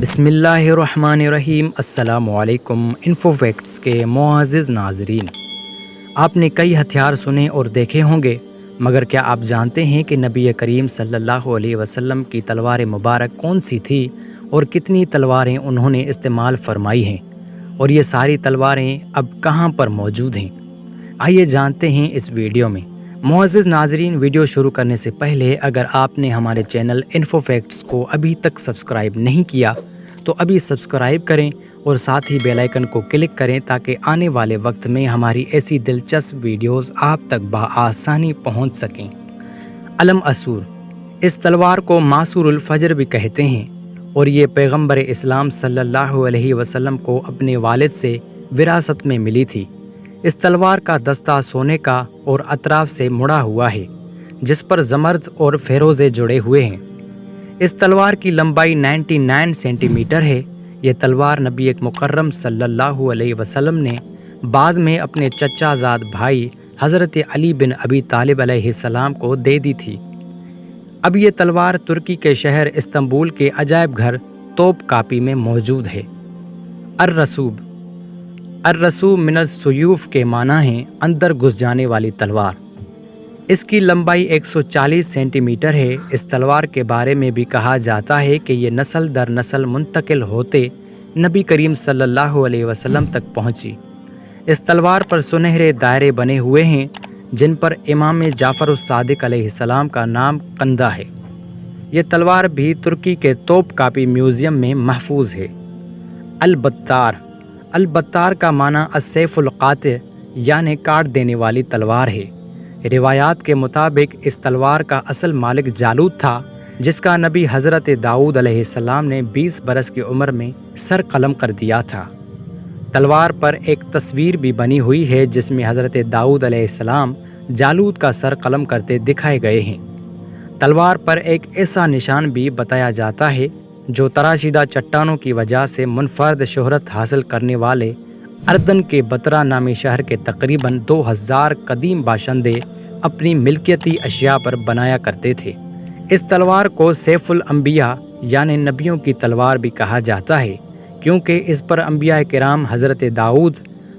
بسم اللہ الرحمن الرحیم۔ السلام علیکم انفو فیکٹس کے معزز ناظرین، آپ نے کئی ہتھیار سنے اور دیکھے ہوں گے، مگر کیا آپ جانتے ہیں کہ نبی کریم صلی اللہ علیہ وسلم کی تلوار مبارک کون سی تھی اور کتنی تلواریں انہوں نے استعمال فرمائی ہیں، اور یہ ساری تلواریں اب کہاں پر موجود ہیں؟ آئیے جانتے ہیں اس ویڈیو میں۔ معزز ناظرین، ویڈیو شروع کرنے سے پہلے اگر آپ نے ہمارے چینل انفو فیکٹس کو ابھی تک سبسکرائب نہیں کیا تو ابھی سبسکرائب کریں اور ساتھ ہی بیل آئیکن کو کلک کریں تاکہ آنے والے وقت میں ہماری ایسی دلچسپ ویڈیوز آپ تک بآسانی پہنچ سکیں۔ علم اسور، اس تلوار کو معصور الفجر بھی کہتے ہیں، اور یہ پیغمبر اسلام صلی اللہ علیہ وسلم کو اپنے والد سے وراثت میں ملی تھی۔ اس تلوار کا دستہ سونے کا اور اطراف سے مڑا ہوا ہے، جس پر زمرد اور فیروزے جڑے ہوئے ہیں۔ اس تلوار کی لمبائی 99 سینٹی میٹر ہے۔ یہ تلوار نبی مکرم صلی اللہ علیہ وسلم نے بعد میں اپنے چچا زاد بھائی حضرت علی بن ابی طالب علیہ السلام کو دے دی تھی۔ اب یہ تلوار ترکی کے شہر استنبول کے عجائب گھر توپ کاپی میں موجود ہے۔ الرسوب، الرسوب من السیوف کے معنی ہیں اندر گھس جانے والی تلوار۔ اس کی لمبائی 140 سینٹی میٹر ہے۔ اس تلوار کے بارے میں بھی کہا جاتا ہے کہ یہ نسل در نسل منتقل ہوتے نبی کریم صلی اللہ علیہ وسلم تک پہنچی۔ اس تلوار پر سنہرے دائرے بنے ہوئے ہیں جن پر امام جعفر الصادق علیہ السلام کا نام کندہ ہے۔ یہ تلوار بھی ترکی کے توپ کاپی میوزیم میں محفوظ ہے۔ البتار، البتار کا معنی السیف القاطع یعنی کاٹ دینے والی تلوار ہے۔ روایات کے مطابق اس تلوار کا اصل مالک جالوت تھا، جس کا نبی حضرت داؤد علیہ السلام نے 20 برس کی عمر میں سر قلم کر دیا تھا۔ تلوار پر ایک تصویر بھی بنی ہوئی ہے جس میں حضرت داؤد علیہ السلام جالوت کا سر قلم کرتے دکھائے گئے ہیں۔ تلوار پر ایک ایسا نشان بھی بتایا جاتا ہے جو تراشیدہ چٹانوں کی وجہ سے منفرد شہرت حاصل کرنے والے اردن کے بترا نامی شہر کے تقریباً 2000 قدیم باشندے اپنی ملکیتی اشیاء پر بنایا کرتے تھے۔ اس تلوار کو سیف الانبیاء یعنی نبیوں کی تلوار بھی کہا جاتا ہے، کیونکہ اس پر انبیاء کرام حضرت داؤد،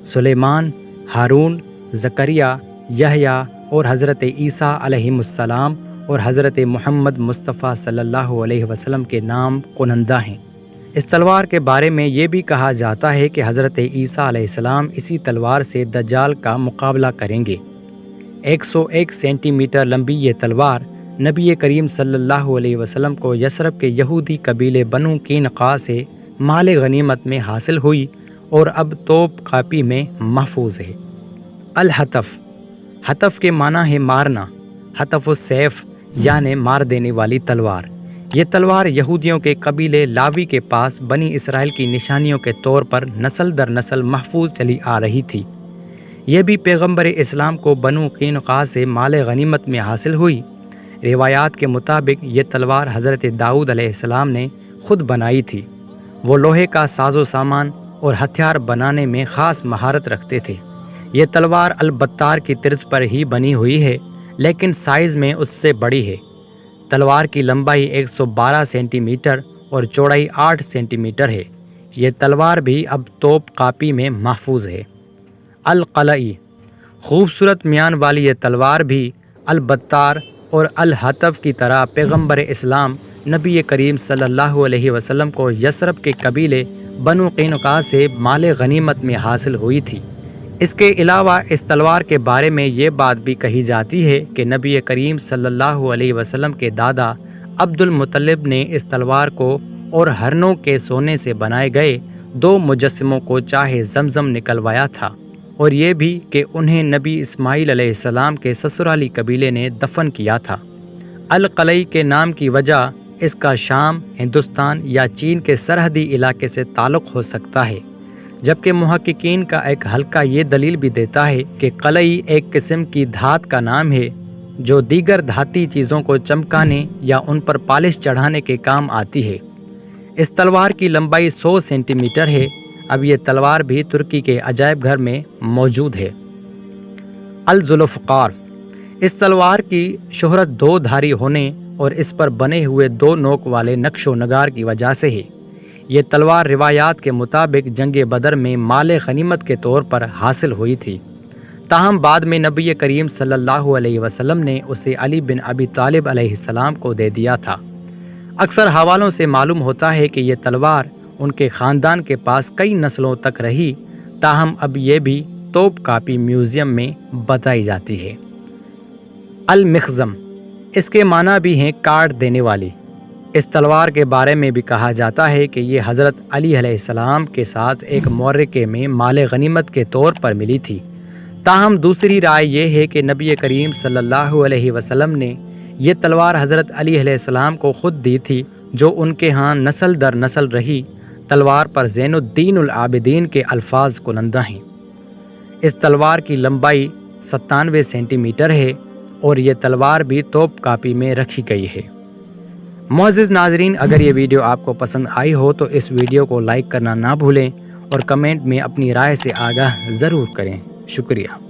سلیمان، ہارون، زکریا، یحییٰ اور حضرت عیسیٰ علیہم السلام اور حضرت محمد مصطفیٰ صلی اللہ علیہ وسلم کے نام کنندہ ہیں۔ اس تلوار کے بارے میں یہ بھی کہا جاتا ہے کہ حضرت عیسیٰ علیہ السلام اسی تلوار سے دجال کا مقابلہ کریں گے۔ 101 سینٹی میٹر لمبی یہ تلوار نبی کریم صلی اللہ علیہ وسلم کو یثرب کے یہودی قبیلے بنو قینقاع سے مال غنیمت میں حاصل ہوئی اور اب توپ کاپی میں محفوظ ہے۔ الحتف، حتف کے معنی ہے مارنا، حتف السیف یعنی مار دینے والی تلوار۔ یہ تلوار یہودیوں کے قبیلے لاوی کے پاس بنی اسرائیل کی نشانیوں کے طور پر نسل در نسل محفوظ چلی آ رہی تھی۔ یہ بھی پیغمبر اسلام کو بنو قینقاع سے مال غنیمت میں حاصل ہوئی۔ روایات کے مطابق یہ تلوار حضرت داؤد علیہ السلام نے خود بنائی تھی۔ وہ لوہے کا ساز و سامان اور ہتھیار بنانے میں خاص مہارت رکھتے تھے۔ یہ تلوار البتار کی طرز پر ہی بنی ہوئی ہے، لیکن سائز میں اس سے بڑی ہے۔ تلوار کی لمبائی 112 سینٹی میٹر اور چوڑائی 8 سینٹی میٹر ہے۔ یہ تلوار بھی اب توپ کاپی میں محفوظ ہے۔ القلعی، خوبصورت میان والی یہ تلوار بھی البتار اور الحتف کی طرح پیغمبر اسلام نبی کریم صلی اللہ علیہ وسلم کو یثرب کے قبیلے بنو قینقاع سے مال غنیمت میں حاصل ہوئی تھی۔ اس کے علاوہ اس تلوار کے بارے میں یہ بات بھی کہی جاتی ہے کہ نبی کریم صلی اللہ علیہ وسلم کے دادا عبد المطلب نے اس تلوار کو اور ہرنوں کے سونے سے بنائے گئے 2 مجسموں کو چاہے زمزم نکلوایا تھا، اور یہ بھی کہ انہیں نبی اسماعیل علیہ السلام کے سسرالی قبیلے نے دفن کیا تھا۔ القلعی کے نام کی وجہ اس کا شام، ہندوستان یا چین کے سرحدی علاقے سے تعلق ہو سکتا ہے، جبکہ محققین کا ایک حلقہ یہ دلیل بھی دیتا ہے کہ قلعی ایک قسم کی دھات کا نام ہے جو دیگر دھاتی چیزوں کو چمکانے یا ان پر پالش چڑھانے کے کام آتی ہے۔ اس تلوار کی لمبائی 100 سینٹی میٹر ہے۔ اب یہ تلوار بھی ترکی کے عجائب گھر میں موجود ہے۔ الذوالفقار، اس تلوار کی شہرت 2 دھاری ہونے اور اس پر بنے ہوئے 2 نوک والے نقش و نگار کی وجہ سے ہے۔ یہ تلوار روایات کے مطابق جنگ بدر میں مال غنیمت کے طور پر حاصل ہوئی تھی، تاہم بعد میں نبی کریم صلی اللہ علیہ وسلم نے اسے علی بن ابی طالب علیہ السلام کو دے دیا تھا۔ اکثر حوالوں سے معلوم ہوتا ہے کہ یہ تلوار ان کے خاندان کے پاس کئی نسلوں تک رہی، تاہم اب یہ بھی توپ کاپی میوزیم میں بتائی جاتی ہے۔ المخزم، اس کے معنی بھی ہیں کاٹ دینے والی۔ اس تلوار کے بارے میں بھی کہا جاتا ہے کہ یہ حضرت علی علیہ السلام کے ساتھ ایک معرکے میں مال غنیمت کے طور پر ملی تھی، تاہم دوسری رائے یہ ہے کہ نبی کریم صلی اللہ علیہ وسلم نے یہ تلوار حضرت علی علیہ السلام کو خود دی تھی، جو ان کے ہاں نسل در نسل رہی۔ تلوار پر زین الدین العابدین کے الفاظ کنندہ ہیں۔ اس تلوار کی لمبائی 97 سینٹی میٹر ہے اور یہ تلوار بھی توپ کاپی میں رکھی گئی ہے۔ معزز ناظرین، اگر یہ ویڈیو آپ کو پسند آئی ہو تو اس ویڈیو کو لائک کرنا نہ بھولیں اور کمنٹ میں اپنی رائے سے آگاہ ضرور کریں۔ شکریہ۔